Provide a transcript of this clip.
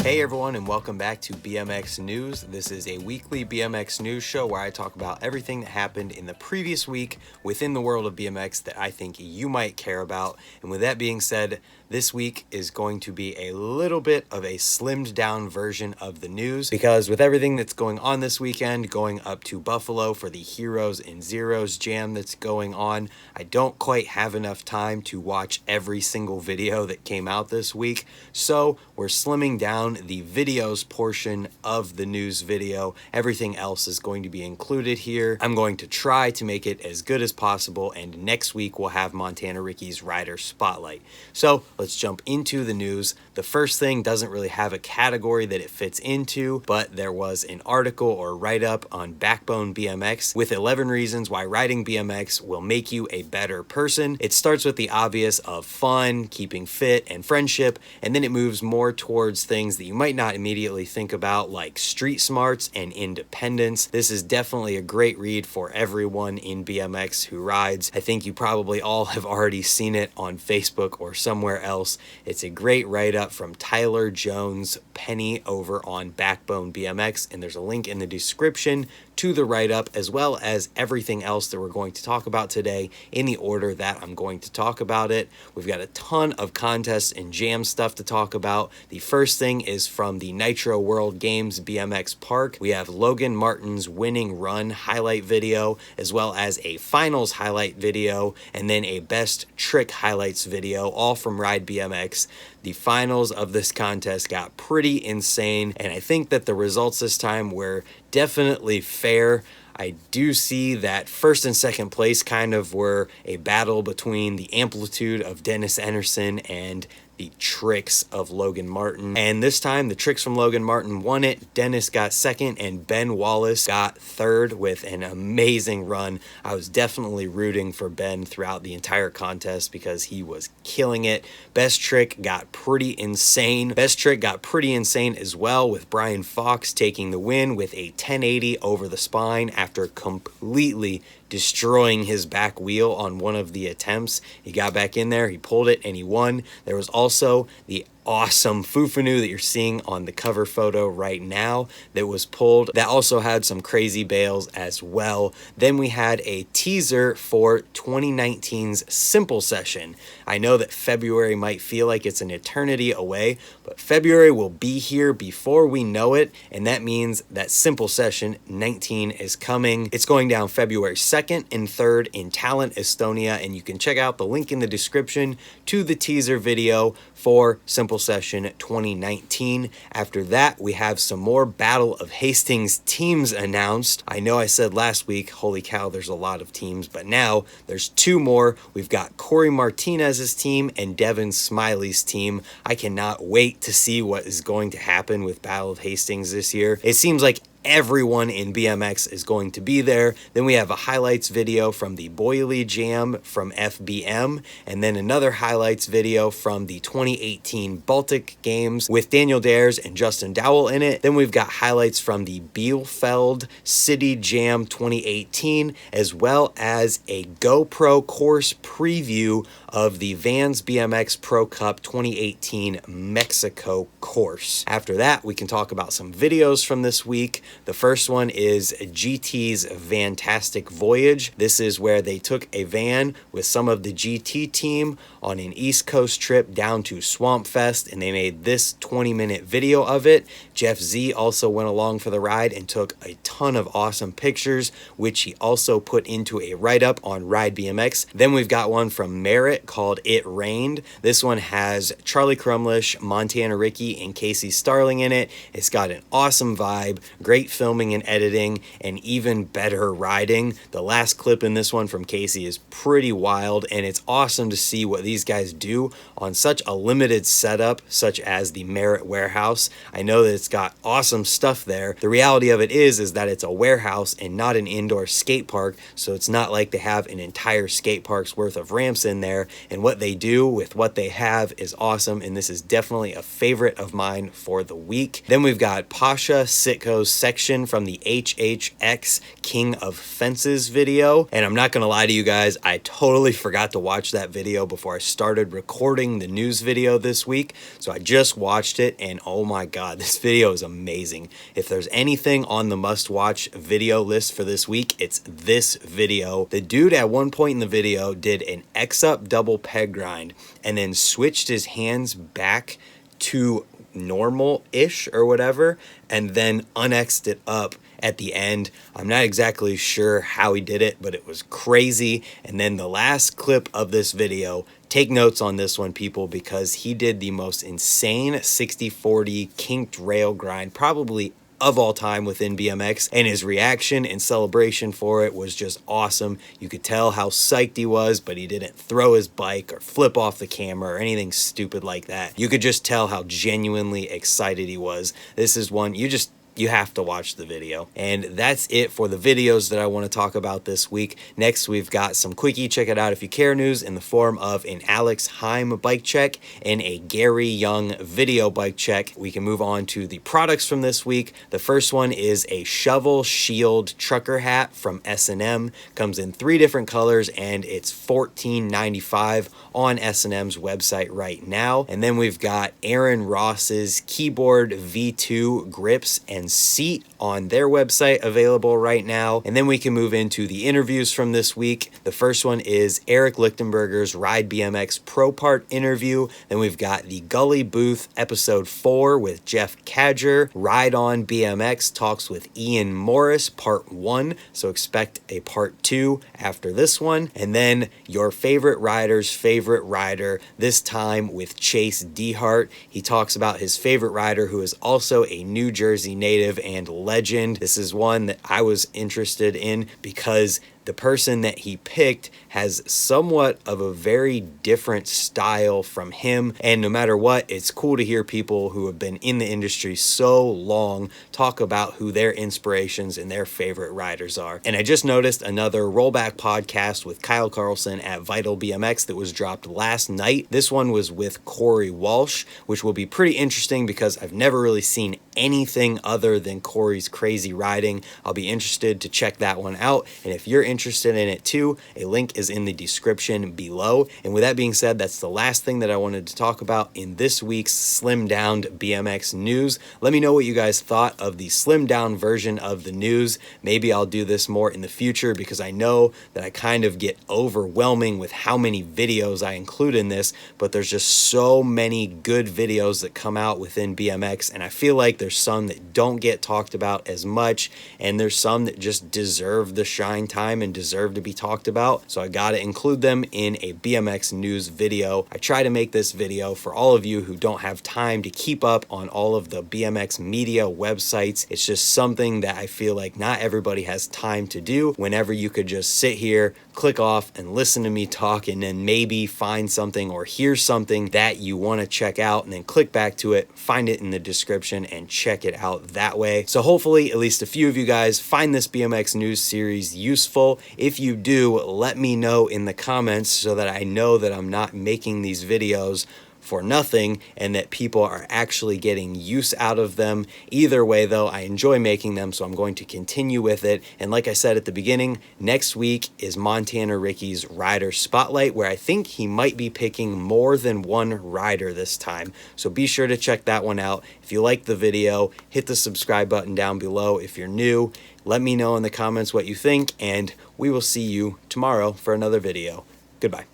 Hey everyone, and welcome back to BMX News. This is a weekly BMX news show where I talk about everything that happened in the previous week within the world of BMX that I think you might care about. And with that being said, this week is going to be a little bit of a slimmed down version of the news because with everything that's going on this weekend, going up to Buffalo for the Heroes and Zeros Jam that's going on, I don't quite have enough time to watch every single video that came out this week. So we're slimming down the videos portion of the news video. Everything else is going to be included here. I'm going to try to make it as good as possible, and next week we'll have Montana Ricky's Rider Spotlight. So let's jump into the news. The first thing doesn't really have a category that it fits into, but there was an article or write-up on Backbone BMX with 11 reasons why riding BMX will make you a better person. It starts with the obvious of fun, keeping fit, and friendship, and then it moves more towards things that you might not immediately think about, like street smarts and independence. This is definitely a great read for everyone in BMX who rides. I think you probably all have already seen it on Facebook or somewhere else. It's a great write-up from Tyler Jones Penny over on Backbone BMX, and there's a link in the description to the write-up as well as everything else that we're going to talk about today in the order that I'm going to talk about it. We've got a ton of contests and jam stuff to talk about. The first thing is from the Nitro World Games BMX Park. We have Logan Martin's winning run highlight video as well as a finals highlight video and then a best trick highlights video, all from Ride BMX. The finals of this contest got pretty insane, and I think that the results this time were definitely fair. I do see that first and second place kind of were a battle between the amplitude of Dennis Anderson and the tricks of Logan Martin. And this time, the tricks from Logan Martin won it. Dennis got second, and Ben Wallace got third with an amazing run. I was definitely rooting for Ben throughout the entire contest because he was killing it. Best trick got pretty insane. Best trick got pretty insane as well, with Brian Fox taking the win with a 1080 over the spine after completely destroying his back wheel on one of the attempts. He got back in there, he pulled it, and he won. There was also the awesome Fufanu that you're seeing on the cover photo right now that was pulled. That also had some crazy bails as well. Then we had a teaser for 2019's Simple Session. I know that February might feel like it's an eternity away, but February will be here before we know it, and that means that Simple Session 19 is coming. It's going down February 2nd and 3rd in Tallinn, Estonia, and you can check out the link in the description to the teaser video for Simple Session 2019. After that, we have some more Battle of Hastings teams announced. I know I said last week, holy cow, there's a lot of teams, but now there's two more. We've got Corey Martinez's team and Devin Smiley's team. I cannot wait to see what is going to happen with Battle of Hastings this year. It seems like everyone in BMX is going to be there. Then we have a highlights video from the Boyley Jam from FBM, and then another highlights video from the 2018 Baltic Games with Daniel Dares and Justin Dowell in it. Then we've got highlights from the Bielefeld City Jam 2018, as well as a Gopro course preview of the Vans BMX Pro Cup 2018 Mexico course. After that, we can talk about some videos from this week. The first one is GT's Vantastic Voyage. This is where they took a van with some of the GT team on an East Coast trip down to Swamp Fest, and they made this 20-minute video of it. Jeff Z also went along for the ride and took a ton of awesome pictures, which he also put into a write-up on Ride BMX. Then we've got one from Merritt called It Rained. This one has Charlie Crumlish, Montana Ricky, and Casey Starling in it. It's got an awesome vibe, great filming and editing, and even better riding. The last clip in this one from Casey is pretty wild, and it's awesome to see what these guys do on such a limited setup, such as the Merritt warehouse. I know that it's got awesome stuff there. The reality of it is that it's a warehouse and not an indoor skate park, so it's not like they have an entire skate park's worth of ramps in there, and what they do with what they have is awesome, and this is definitely a favorite of mine for the week. Then we've got Pasha, Sitko's second section from the HHX King of Fences video. And I'm not gonna lie to you guys, I totally forgot to watch that video before I started recording the news video this week. So I just watched it and oh my God, this video is amazing. If there's anything on the must-watch video list for this week, it's this video. The dude at one point in the video did an X-up double peg grind and then switched his hands back to normal-ish or whatever, and then unX'd it up at the end. I'm not exactly sure how he did it, but it was crazy. And then the last clip of this video, take notes on this one, people, because he did the most insane 60-40 kinked rail grind, probably of all time within BMX, and his reaction and celebration for it was just awesome. You could tell how psyched he was, but he didn't throw his bike or flip off the camera or anything stupid like that. You could just tell how genuinely excited he was. This is one you have to watch the video. And that's it for the videos that I want to talk about this week. Next, we've got some quickie, check it out if you care, news in the form of an Alex Hiam bike check and a Gary Young video bike check. We can move on to the products from this week. The first one is a shovel shield trucker hat from S&M. Comes in 3 different colors and it's $14.95 on S&M's website right now. And then we've got Aaron Ross's keyboard V2 grips and seat on their website available right now. And then we can move into the interviews from this week. The first one is Eric Lichtenberger's Ride BMX Pro Part interview. Then we've got the Gully Booth episode 4 with Jeff Cadger. Ride on BMX talks with Ian Morris part 1. So expect a part 2 after this one. And then your favorite rider's favorite rider, this time with Chase Dehart. He talks about his favorite rider who is also a New Jersey native and legend. This is one that I was interested in because the person that he picked has somewhat of a very different style from him. And no matter what, it's cool to hear people who have been in the industry so long talk about who their inspirations and their favorite riders are. And I just noticed another rollback podcast with Kyle Carlson at Vital BMX that was dropped last night. This one was with Corey Walsh, which will be pretty interesting because I've never really seen anything other than Corey's crazy riding. I'll be interested to check that one out. And if you're interested in it too, a link is in the description below. And with that being said, that's the last thing that I wanted to talk about in this week's slimmed down BMX news. Let me know what you guys thought of the slimmed down version of the news. Maybe I'll do this more in the future because I know that I kind of get overwhelming with how many videos I include in this, but there's just so many good videos that come out within BMX, and I feel like there's some that don't get talked about as much, and there's some that just deserve the shine time and deserve to be talked about. So I gotta include them in a BMX news video. I try to make this video for all of you who don't have time to keep up on all of the BMX media websites. It's just something that I feel like not everybody has time to do whenever you could just sit here, click off and listen to me talk, and then maybe find something or hear something that you want to check out and then click back to it, find it in the description and check it out that way. So hopefully at least a few of you guys find this BMX news series useful. If you do, let me know in the comments so that I know that I'm not making these videos for nothing and that people are actually getting use out of them. Either way though, I enjoy making them, so I'm going to continue with it. And like I said at the beginning, next week is Montana Ricky's Rider Spotlight, where I think he might be picking more than one rider this time. So be sure to check that one out. If you like the video, hit the subscribe button down below. If you're new, let me know in the comments what you think, and we will see you tomorrow for another video. Goodbye.